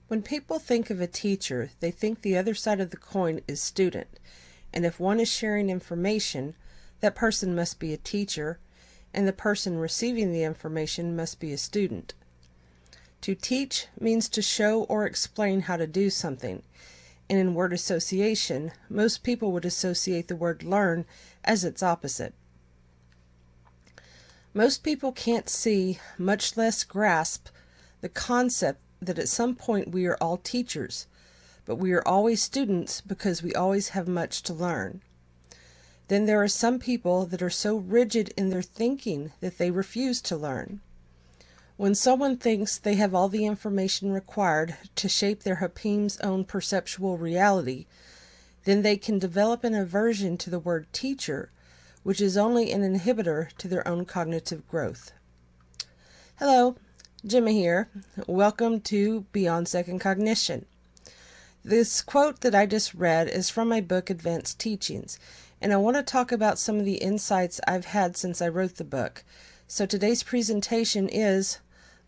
When people think of a teacher, they think the other side of the coin is student, and if one is sharing information, that person must be a teacher, and the person receiving the information must be a student. To teach means to show or explain how to do something, and in word association, most people would associate the word learn as its opposite. Most people can't see, much less grasp, the concept that at some point we are all teachers, but we are always students because we always have much to learn. Then there are some people that are so rigid in their thinking that they refuse to learn. When someone thinks they have all the information required to shape their Hapim's own perceptual reality, then they can develop an aversion to the word teacher, which is only an inhibitor to their own cognitive growth. Hello, Gemma here. Welcome to Beyond Second Cognition. This quote that I just read is from my book Advanced Teachings, and I want to talk about some of the insights I've had since I wrote the book. So today's presentation is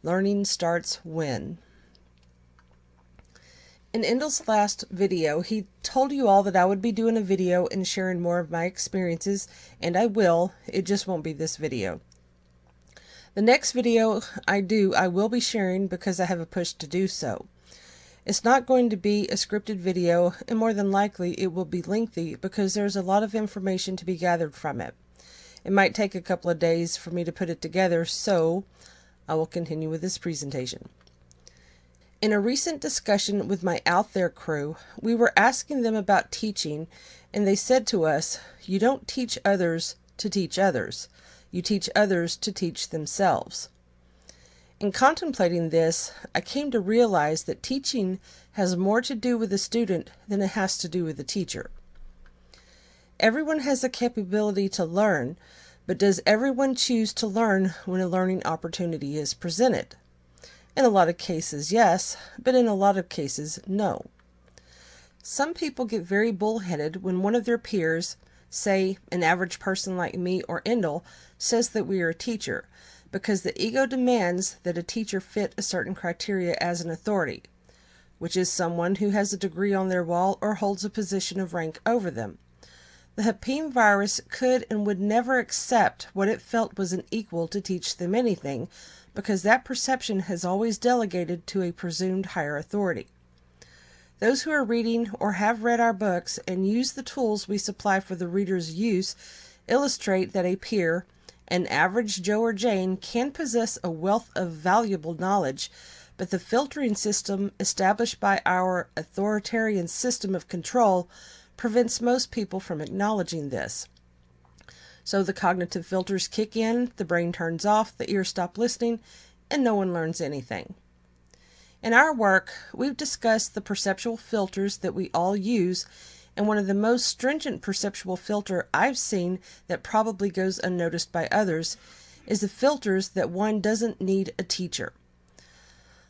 Learning Starts When. In Endell's last video, he told you all that I would be doing a video and sharing more of my experiences, and I will. It just won't be this video. The next video I will be sharing because I have a push to do so. It's not going to be a scripted video, and more than likely it will be lengthy because there's a lot of information to be gathered from it. It might take a couple of days for me to put it together, so I will continue with this presentation. In a recent discussion with my Out There crew, we were asking them about teaching, and they said to us, "You don't teach others to teach others. You teach others to teach themselves." In contemplating this, I came to realize that teaching has more to do with the student than it has to do with the teacher. Everyone has the capability to learn, but does everyone choose to learn when a learning opportunity is presented? In a lot of cases, yes, but in a lot of cases, no. Some people get very bullheaded when one of their peers, say an average person like me or Endell, says that we are a teacher, because the ego demands that a teacher fit a certain criteria as an authority, which is someone who has a degree on their wall or holds a position of rank over them. The Hapim virus could and would never accept what it felt was an equal to teach them anything, because that perception has always delegated to a presumed higher authority. Those who are reading or have read our books and use the tools we supply for the reader's use illustrate that a peer, an average Joe or Jane, can possess a wealth of valuable knowledge, but the filtering system established by our authoritarian system of control prevents most people from acknowledging this. So the cognitive filters kick in, the brain turns off, the ears stop listening, and no one learns anything. In our work, we've discussed the perceptual filters that we all use, and one of the most stringent perceptual filter I've seen that probably goes unnoticed by others is the filters that one doesn't need a teacher.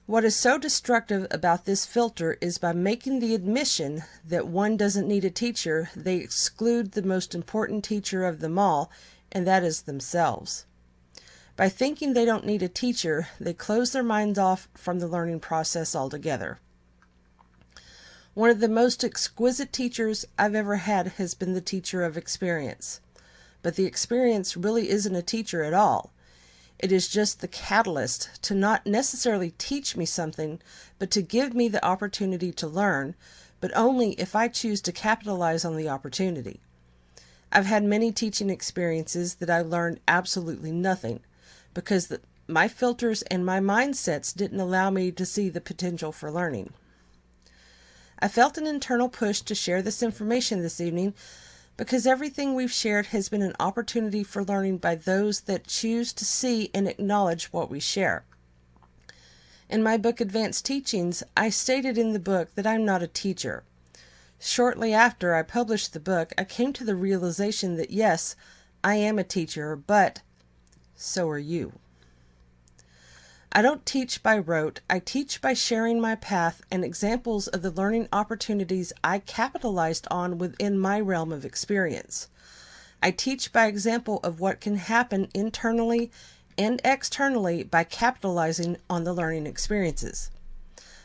What is so destructive about this filter is by making the admission that one doesn't need a teacher, they exclude the most important teacher of them all, and that is themselves. By thinking they don't need a teacher, they close their minds off from the learning process altogether. One of the most exquisite teachers I've ever had has been the teacher of experience. But the experience really isn't a teacher at all. It is just the catalyst to not necessarily teach me something, but to give me the opportunity to learn, but only if I choose to capitalize on the opportunity. I've had many teaching experiences that I learned absolutely nothing, because my filters and my mindsets didn't allow me to see the potential for learning. I felt an internal push to share this information this evening because everything we've shared has been an opportunity for learning by those that choose to see and acknowledge what we share. In my book Advanced Teachings, I stated in the book that I'm not a teacher. Shortly after I published the book, I came to the realization that yes, I am a teacher, but so are you. I don't teach by rote. I teach by sharing my path and examples of the learning opportunities I capitalized on within my realm of experience. I teach by example of what can happen internally and externally by capitalizing on the learning experiences.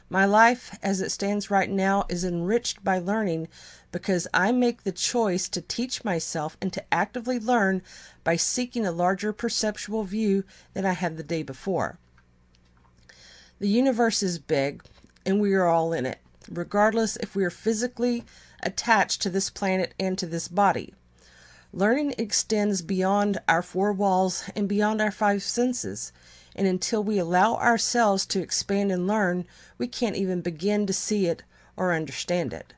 My life, as it stands right now, is enriched by learning because I make the choice to teach myself and to actively learn by seeking a larger perceptual view than I had the day before. The universe is big, and we are all in it, regardless if we are physically attached to this planet and to this body. Learning extends beyond our four walls and beyond our five senses, and until we allow ourselves to expand and learn, we can't even begin to see it or understand it.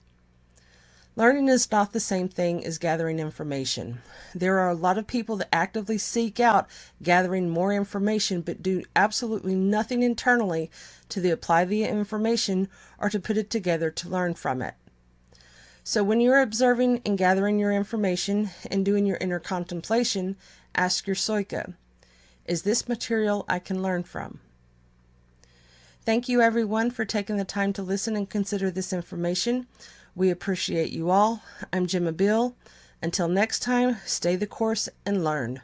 Learning is not the same thing as gathering information. There are a lot of people that actively seek out gathering more information but do absolutely nothing internally to apply the information or to put it together to learn from it. So when you're observing and gathering your information and doing your inner contemplation, ask your Soika, is this material I can learn from? Thank you everyone for taking the time to listen and consider this information. We appreciate you all. I'm Gemma Beall. Until next time, stay the course and learn.